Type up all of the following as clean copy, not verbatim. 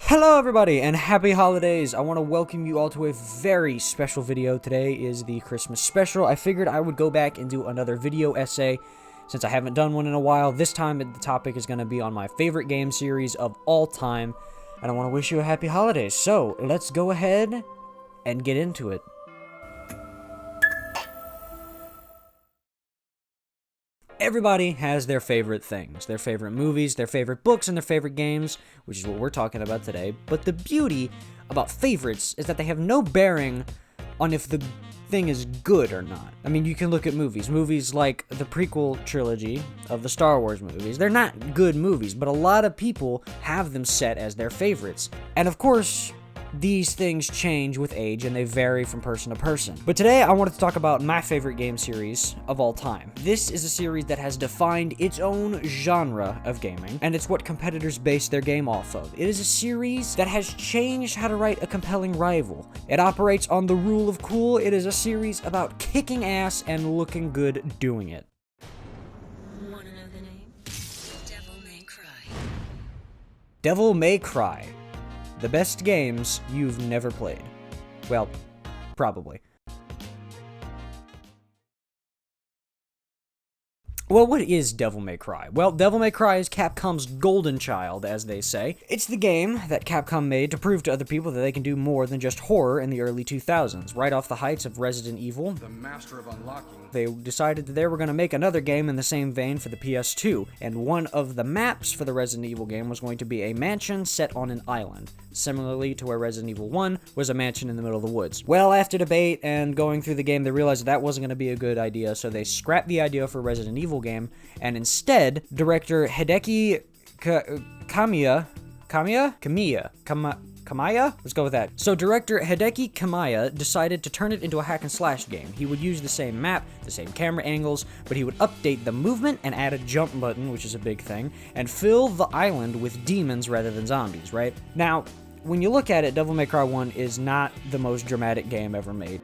Hello everybody and happy holidays. I want to welcome you all to a very special video. Today is the Christmas special. I figured I would go back and do another video essay since I haven't done one in a while. This time the topic is going to be on my favorite game series of all time, and I want to wish you a happy holidays. So let's go ahead and get into it. Everybody has their favorite things, their favorite movies, their favorite books, and their favorite games, which is what we're talking about today. But the beauty about favorites is that they have no bearing on if the thing is good or not. I mean, you can look at movies. Movies like the prequel trilogy of the Star Wars movies. They're not good movies, but a lot of people have them set as their favorites. And of course, these things change with age and they vary from person to person. But today I wanted to talk about my favorite game series of all time. This is a series that has defined its own genre of gaming, and it's what competitors base their game off of. It is a series that has changed how to write a compelling rival. It operates on the rule of cool. It is a series about kicking ass and looking good doing it. Wanna know the name? Devil May Cry. Devil May Cry. The best games you've never played. Well, probably. Well, what is Devil May Cry? Well, Devil May Cry is Capcom's golden child, as they say. It's the game that Capcom made to prove to other people that they can do more than just horror in the early 2000s. Right off the heights of Resident Evil, the master of unlocking, they decided that they were going to make another game in the same vein for the PS2, and one of the maps for the Resident Evil game was going to be a mansion set on an island, similarly to where Resident Evil 1 was a mansion in the middle of the woods. Well, after debate and going through the game, they realized that wasn't going to be a good idea, so they scrapped the idea for Resident Evil game, and instead, director Hideki Kamiya? Let's go with that. So director Hideki Kamiya decided to turn it into a hack and slash game. He would use the same map, the same camera angles, but he would update the movement and add a jump button, which is a big thing, and fill the island with demons rather than zombies, right? Now, when you look at it, Devil May Cry 1 is not the most dramatic game ever made.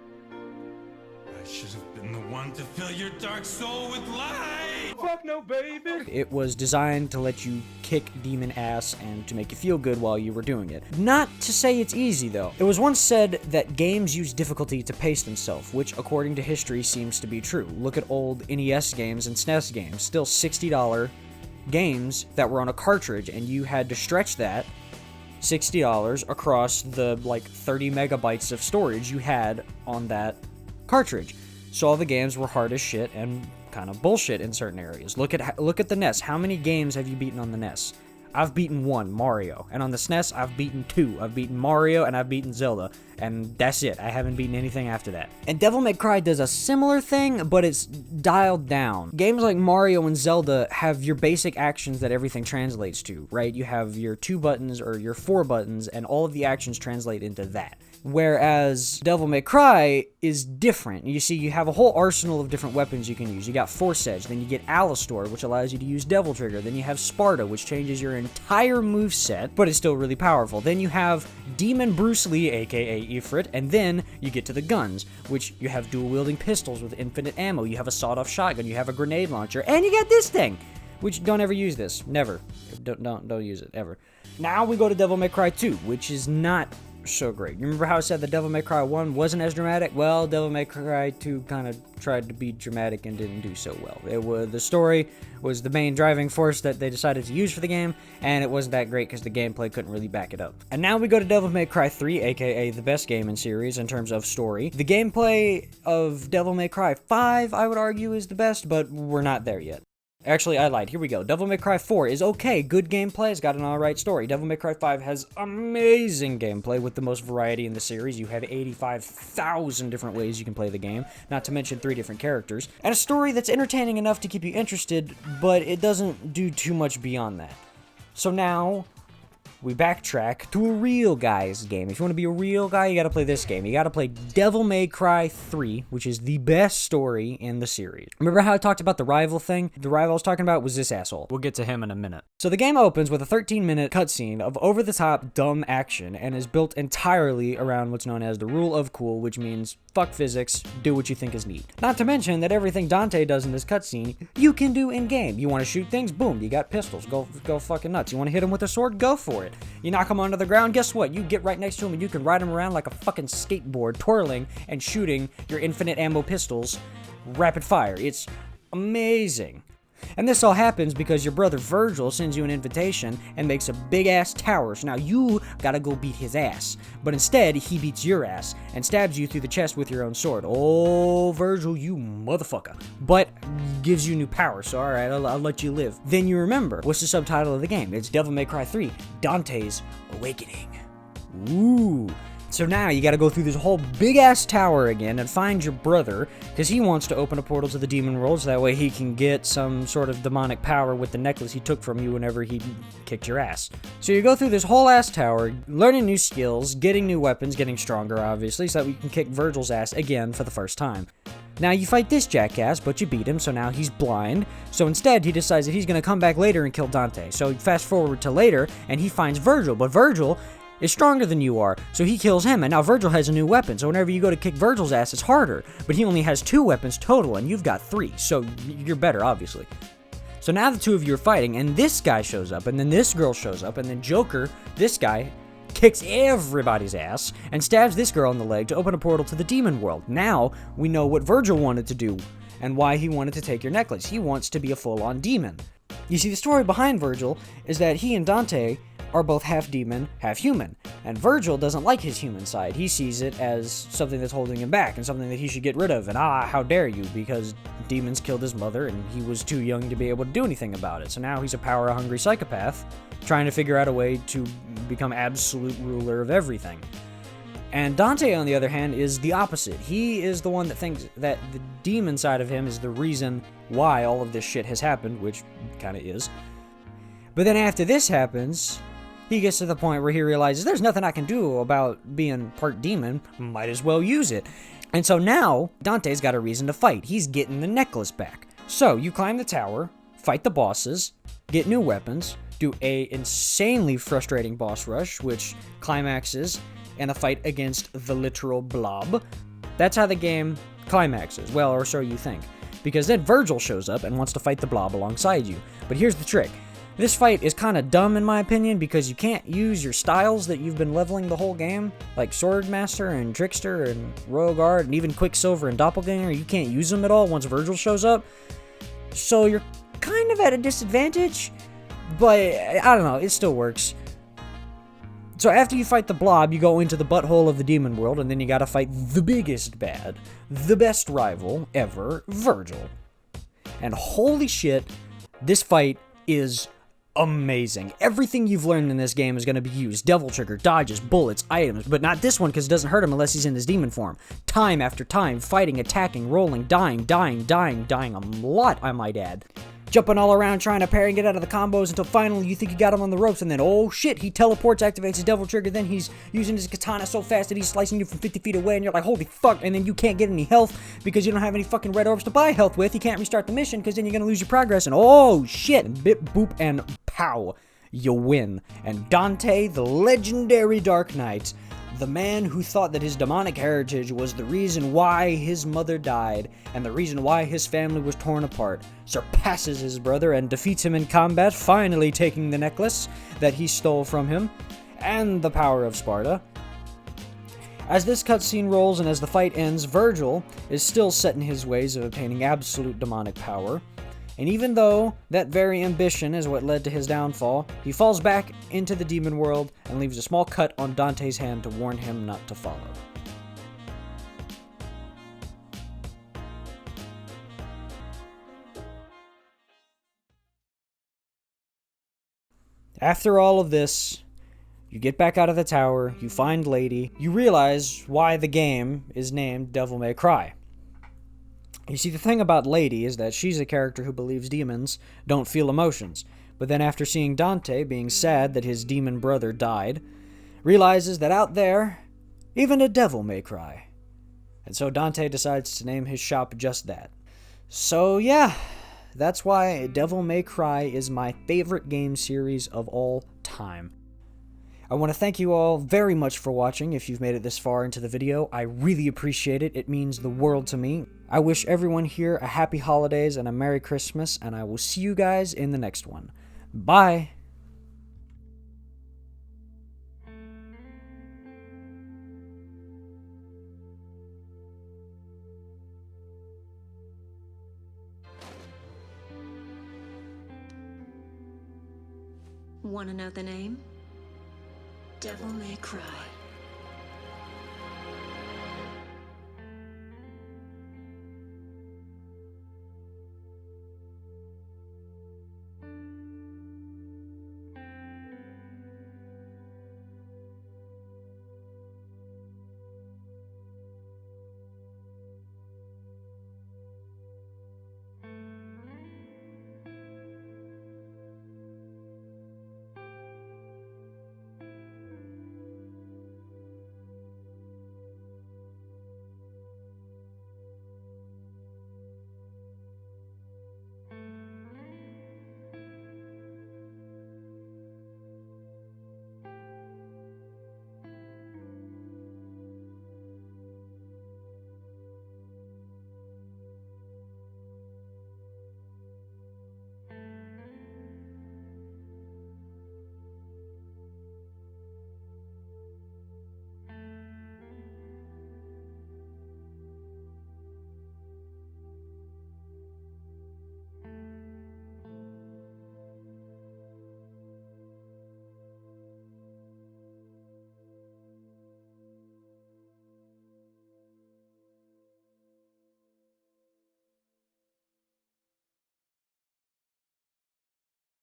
I should have been the one to fill your dark soul with light! fuck no, baby. It was designed to let you kick demon ass and to make you feel good while you were doing it. Not to say it's easy, though. It was once said that games use difficulty to pace themselves, which, according to history, seems to be true. Look at old NES games and SNES games, still $60 games that were on a cartridge, and you had to stretch that $60 across the, 30 megabytes of storage you had on that cartridge. So all the games were hard as shit and kind of bullshit in certain areas. Look at the NES. How many games have you beaten on the NES? I've beaten 1, Mario. And on the SNES, I've beaten 2. I've beaten Mario and I've beaten Zelda. And that's it. I haven't beaten anything after that. And Devil May Cry does a similar thing, but it's dialed down. Games like Mario and Zelda have your basic actions that everything translates to, right? You have your 2 buttons or your 4 buttons, and all of the actions translate into that. Whereas Devil May Cry is different. You see, you have a whole arsenal of different weapons you can use. You got Force Edge, then you get Alistor, which allows you to use Devil Trigger, then you have Sparta, which changes your entire moveset, but it's still really powerful. Then you have Demon Bruce Lee, aka Ifrit, and then you get to the guns, which you have dual-wielding pistols with infinite ammo, you have a sawed-off shotgun, you have a grenade launcher, and you got this thing! Which, don't ever use this. Never. Don't use it, ever. Now we go to Devil May Cry 2, which is not so great. You remember how I said that Devil May Cry 1 wasn't as dramatic? Well, Devil May Cry 2 kind of tried to be dramatic and didn't do so well. The story was the main driving force that they decided to use for the game, and it wasn't that great because the gameplay couldn't really back it up. And now we go to Devil May Cry 3, aka the best game in series in terms of story. The gameplay of Devil May Cry 5, I would argue, is the best, but we're not there yet. Actually, I lied. Here we go. Devil May Cry 4 is okay. Good gameplay. It's got an alright story. Devil May Cry 5 has amazing gameplay with the most variety in the series. You have 85,000 different ways you can play the game, not to mention 3 different characters. And a story that's entertaining enough to keep you interested, but it doesn't do too much beyond that. So now, we backtrack to a real guy's game. If you want to be a real guy, you gotta play this game. You gotta play Devil May Cry 3, which is the best story in the series. Remember how I talked about the rival thing? The rival I was talking about was this asshole. We'll get to him in a minute. So the game opens with a 13-minute cutscene of over-the-top dumb action and is built entirely around what's known as the rule of cool, which means fuck physics, do what you think is neat. Not to mention that everything Dante does in this cutscene, you can do in-game. You want to shoot things? Boom, you got pistols. Go fucking nuts. You want to hit him with a sword? Go for it. You knock him onto the ground, guess what? You get right next to him and you can ride him around like a fucking skateboard, twirling and shooting your infinite ammo pistols rapid fire. It's amazing. And this all happens because your brother Virgil sends you an invitation and makes a big-ass tower. So now you gotta go beat his ass. But instead, he beats your ass and stabs you through the chest with your own sword. Oh, Virgil, you motherfucker. But gives you new power, so alright, I'll let you live. Then you remember, what's the subtitle of the game? It's Devil May Cry 3, Dante's Awakening. Ooh. So now you gotta go through this whole big-ass tower again and find your brother, because he wants to open a portal to the demon world so that way he can get some sort of demonic power with the necklace he took from you whenever he kicked your ass. So you go through this whole ass tower, learning new skills, getting new weapons, getting stronger obviously, so that you can kick Virgil's ass again for the first time. Now you fight this jackass, but you beat him, so now he's blind. So instead, he decides that he's gonna come back later and kill Dante. So fast forward to later, and he finds Virgil, but Virgil is stronger than you are, so he kills him, and now Virgil has a new weapon, so whenever you go to kick Virgil's ass, it's harder, but he only has 2 weapons total, and you've got 3, so you're better, obviously. So now the two of you are fighting, and this guy shows up, and then this girl shows up, and then Joker, this guy, kicks everybody's ass, and stabs this girl in the leg to open a portal to the demon world. Now, we know what Virgil wanted to do, and why he wanted to take your necklace. He wants to be a full-on demon. You see, the story behind Virgil is that he and Dante are both half demon, half human. And Virgil doesn't like his human side. He sees it as something that's holding him back and something that he should get rid of. And how dare you, because demons killed his mother and he was too young to be able to do anything about it. So now he's a power-hungry psychopath trying to figure out a way to become absolute ruler of everything. And Dante, on the other hand, is the opposite. He is the one that thinks that the demon side of him is the reason why all of this shit has happened, which kind of is. But then after this happens, he gets to the point where he realizes there's nothing I can do about being part demon, might as well use it. And so now, Dante's got a reason to fight. He's getting the necklace back. So, you climb the tower, fight the bosses, get new weapons, do a insanely frustrating boss rush, which climaxes in a fight against the literal blob. That's how the game climaxes, well, or so you think. Because then Virgil shows up and wants to fight the blob alongside you. But here's the trick. This fight is kind of dumb in my opinion because you can't use your styles that you've been leveling the whole game, like Swordmaster and Trickster and Royal Guard and even Quicksilver and Doppelganger. You can't use them at all once Virgil shows up. So you're kind of at a disadvantage, but I don't know, it still works. So after you fight the blob, you go into the butthole of the demon world, and then you gotta fight the biggest bad, the best rival ever, Virgil. And holy shit, this fight is amazing. Everything you've learned in this game is going to be used. Devil trigger, dodges, bullets, items, but not this one because it doesn't hurt him unless he's in his demon form. Time after time, fighting, attacking, rolling, dying a lot, I might add. Jumping all around trying to parry and get out of the combos until finally you think you got him on the ropes, and then oh shit, he teleports, activates his devil trigger, then he's using his katana so fast that he's slicing you from 50 feet away, and you're like, holy fuck, and then you can't get any health because you don't have any fucking red orbs to buy health with. You can't restart the mission because then you're gonna lose your progress, and oh shit, and bip boop and pow, you win. And Dante, the legendary Dark Knight, the man who thought that his demonic heritage was the reason why his mother died and the reason why his family was torn apart, surpasses his brother and defeats him in combat, finally taking the necklace that he stole from him and the power of Sparta. As this cutscene rolls and as the fight ends, Virgil is still set in his ways of obtaining absolute demonic power. And even though that very ambition is what led to his downfall, he falls back into the demon world and leaves a small cut on Dante's hand to warn him not to follow. After all of this, you get back out of the tower, you find Lady, you realize why the game is named Devil May Cry. You see, the thing about Lady is that she's a character who believes demons don't feel emotions, but then after seeing Dante being sad that his demon brother died, realizes that out there, even a devil may cry. And so Dante decides to name his shop just that. So yeah, that's why Devil May Cry is my favorite game series of all time. I want to thank you all very much for watching. If you've made it this far into the video, I really appreciate it. It means the world to me. I wish everyone here a happy holidays and a Merry Christmas, and I will see you guys in the next one. Bye! Want to know the name? Devil May Cry.